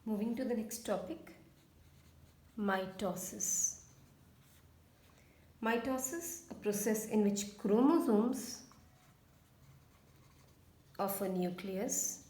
Moving to the next topic, mitosis. Mitosis, a process in which chromosomes of a nucleus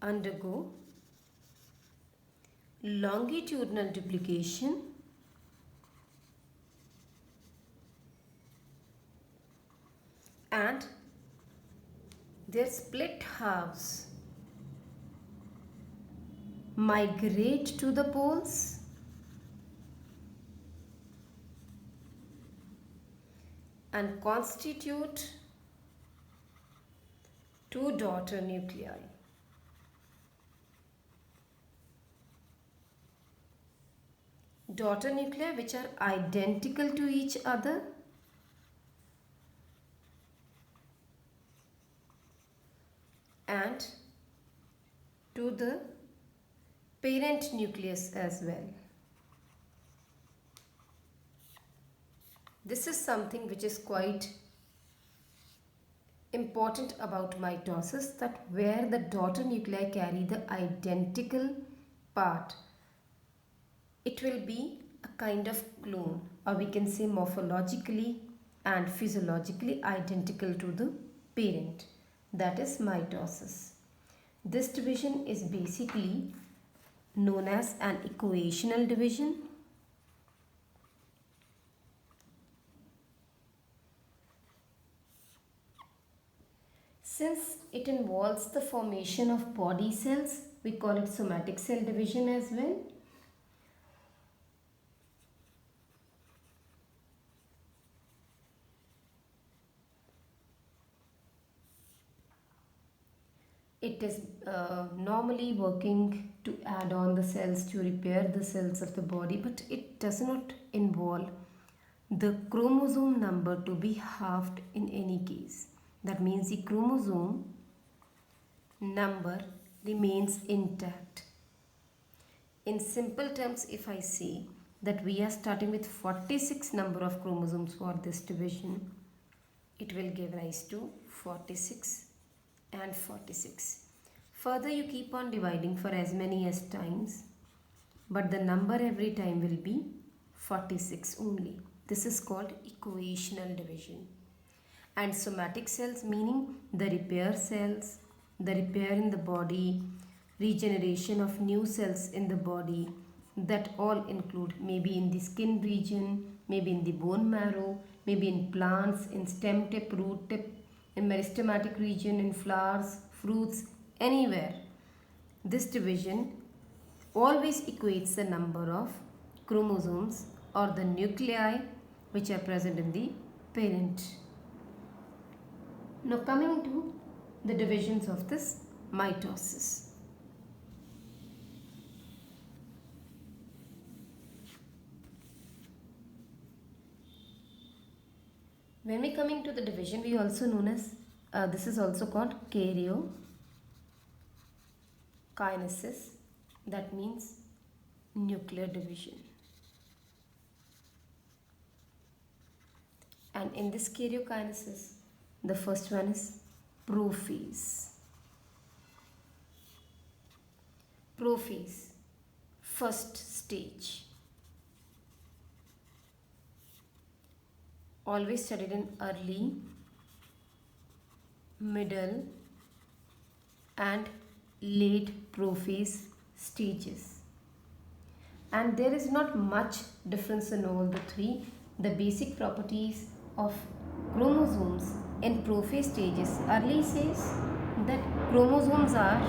undergo longitudinal duplication and their split halves migrate to the poles and constitute two daughter nuclei. Daughter nuclei which are identical to each other and to the parent nucleus as well. This is something which is quite important about mitosis, that where the daughter nuclei carry the identical part, it will be a kind of clone, or we can say morphologically and physiologically identical to the parent. That is mitosis. This division is basically known as an equational division. Since it involves the formation of body cells, we call it somatic cell division as well. It is normally working to add on the cells to repair the cells of the body, but it does not involve the chromosome number to be halved in any case. That means the chromosome number remains intact. In simple terms, if I say that we are starting with 46 number of chromosomes for this division, it will give rise to 46 and 46. Further, you keep on dividing for as many as times, but the number every time will be 46 only. This is called equational division. And somatic cells, meaning the repair cells, the repair in the body, regeneration of new cells in the body, that all include maybe in the skin region, maybe in the bone marrow, maybe in plants, in stem tip, root tip, in meristematic region, in flowers, fruits, anywhere. This division always equates the number of chromosomes or the nuclei which are present in the parent. Now coming to the divisions of this mitosis. When we coming to the division, we also known as, this is also called karyokinesis, that means nuclear division. And in this karyokinesis, the first one is prophase. Prophase, first stage. Always studied in early, middle and late prophase stages. And there is not much difference in all the three. The basic properties of chromosomes in prophase stages, early says that chromosomes are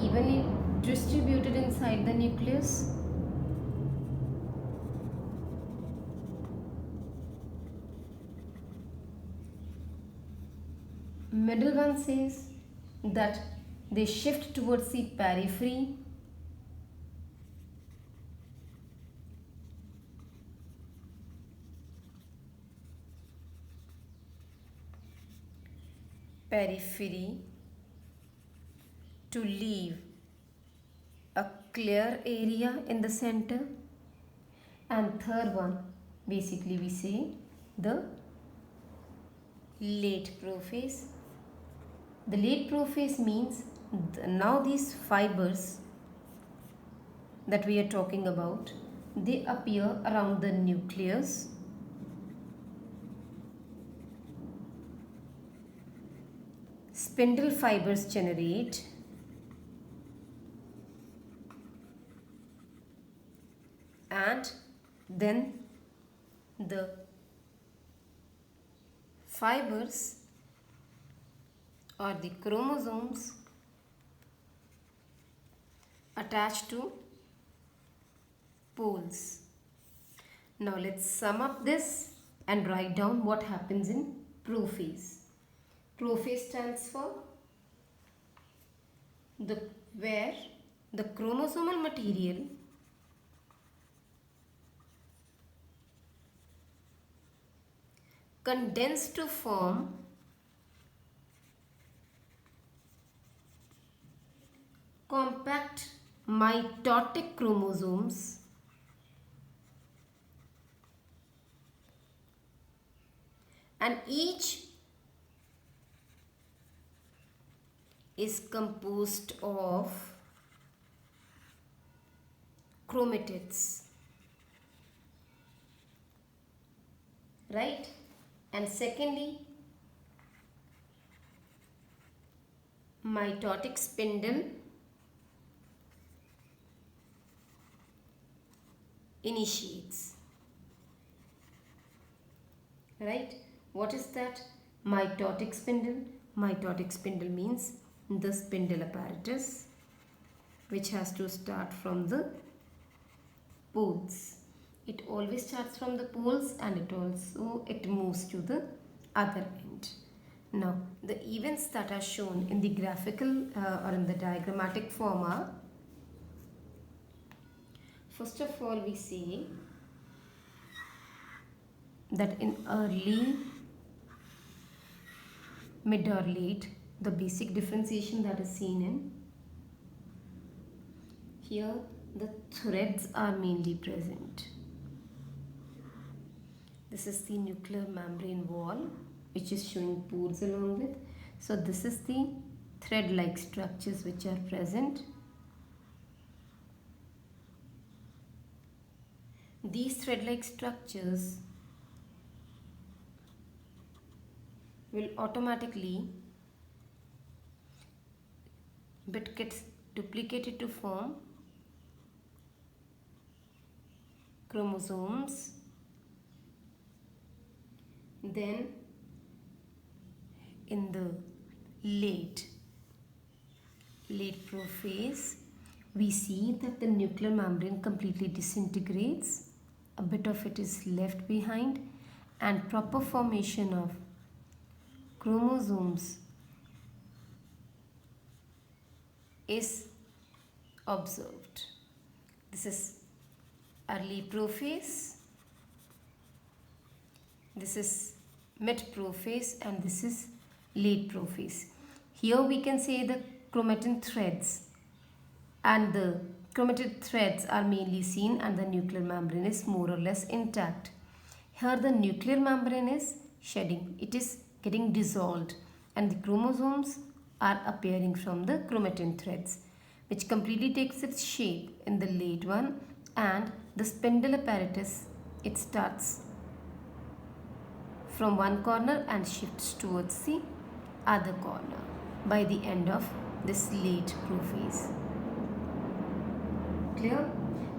evenly distributed inside the nucleus. Middle one says that they shift towards the periphery. To leave a clear area in the center, And third one, basically we say the late prophase. The late prophase means now these fibers that we are talking about, they appear around the nucleus. Spindle fibers generate, and then the fibers or the chromosomes attach to poles. Now let's sum up this and write down what happens in prophase. Prophase stands for where the chromosomal material condense to form compact mitotic chromosomes and each is composed of chromatids, right? And secondly, mitotic spindle initiates, right? What is that? Mitotic spindle. Mitotic spindle means the spindle apparatus which has to start from the poles. It always starts from the poles and it moves to the other end. Now the events that are shown in the graphical or in the diagrammatic form are, first of all we see that in early, mid or late, the basic differentiation that is seen in here, the threads are mainly present. This is the nuclear membrane wall which is showing pores along with. So this is the thread-like structures which are present. These thread-like structures will automatically but gets duplicated to form chromosomes. Then in the late prophase, we see that the nuclear membrane completely disintegrates, a bit of it is left behind, and proper formation of chromosomes is observed. This is early prophase, this is mid prophase, and this is late prophase. Here we can say the chromatin threads, and the chromatid threads are mainly seen and the nuclear membrane is more or less intact. Here the nuclear membrane is shedding, it is getting dissolved, and the chromosomes are appearing from the chromatin threads, which completely takes its shape in the late one, and the spindle apparatus, it starts from one corner and shifts towards the other corner by the end of this late prophase. Clear?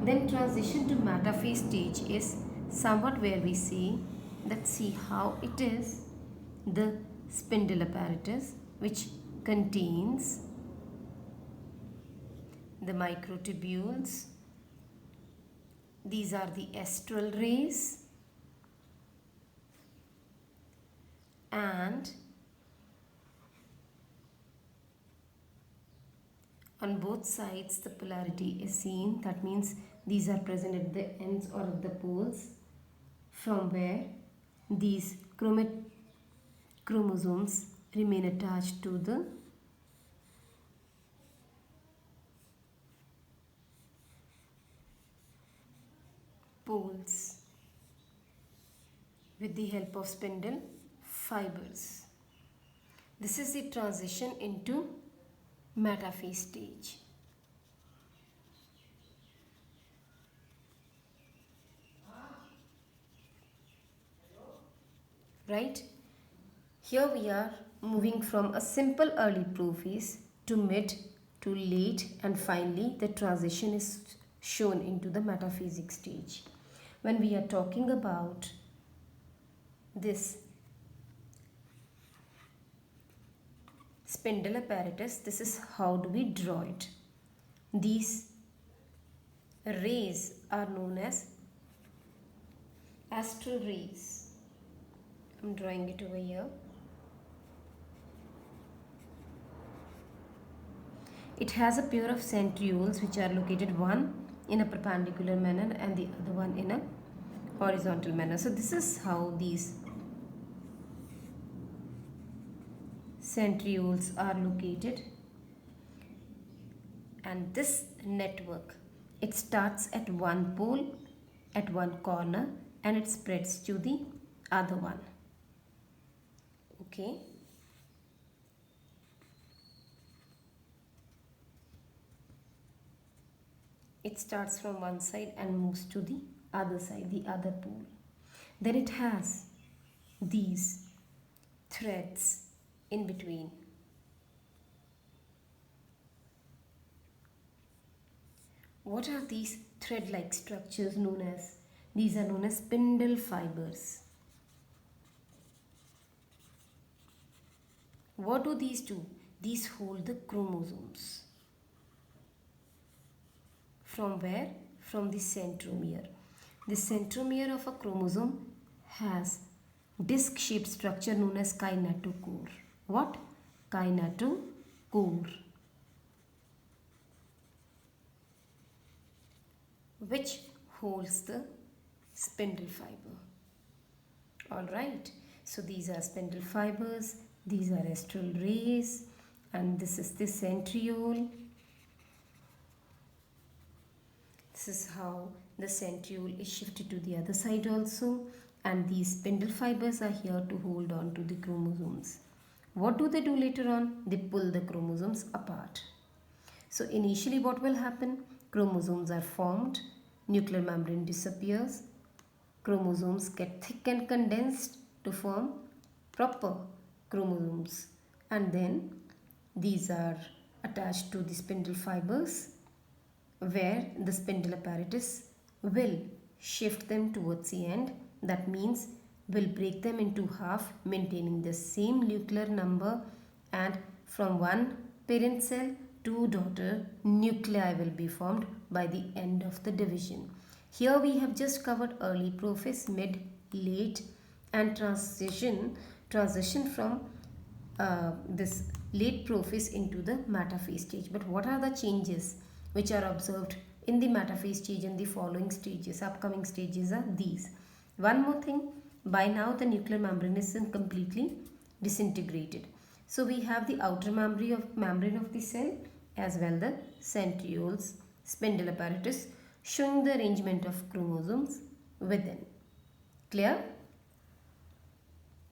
Then transition to metaphase stage is somewhat where we see, let's see how it is, the spindle apparatus which contains the microtubules. These are the estrel rays, and on both sides the polarity is seen. That means these are present at the ends or at the poles, from where these chromosomes remain attached to the poles with the help of spindle fibers. This is the transition into metaphase stage. Right? Here we are moving from a simple early prophase to mid to late, and finally the transition is shown into the metaphasic stage. When we are talking about this spindle apparatus, this is how do we draw it. These rays are known as astral rays. I'm drawing it over here. It has a pair of centrioles which are located one in a perpendicular manner and the other one in a horizontal manner. So this is how these centrioles are located, and this network, it starts at one pole at one corner and it spreads to the other one. Okay. It starts from one side and moves to the other side, the other pole. Then it has these threads in between. What are these thread-like structures known as? These are known as spindle fibers. What do these do? These hold the chromosomes. From where? From the centromere. The centromere of a chromosome has disc-shaped structure known as kinetochore. What? Kinetochore, which holds the spindle fiber. Alright, so these are spindle fibers, these are astral rays, and this is the centriole. This is how the centriole is shifted to the other side also, and these spindle fibers are here to hold on to the chromosomes. What do they do later on? They pull the chromosomes apart. So initially what will happen? Chromosomes are formed, nuclear membrane disappears, chromosomes get thick and condensed to form proper chromosomes, and then these are attached to the spindle fibers, where the spindle apparatus will shift them towards the end. That means will break them into half, maintaining the same nuclear number, and from one parent cell, two daughter nuclei will be formed by the end of the division. Here we have just covered early prophase, mid, late, and transition from this late prophase into the metaphase stage. But what are the changes which are observed in the metaphase stage and the following stages, upcoming stages are these. One more thing, by now the nuclear membrane is completely disintegrated. So we have the outer membrane of the cell as well the centrioles, spindle apparatus, showing the arrangement of chromosomes within. Clear?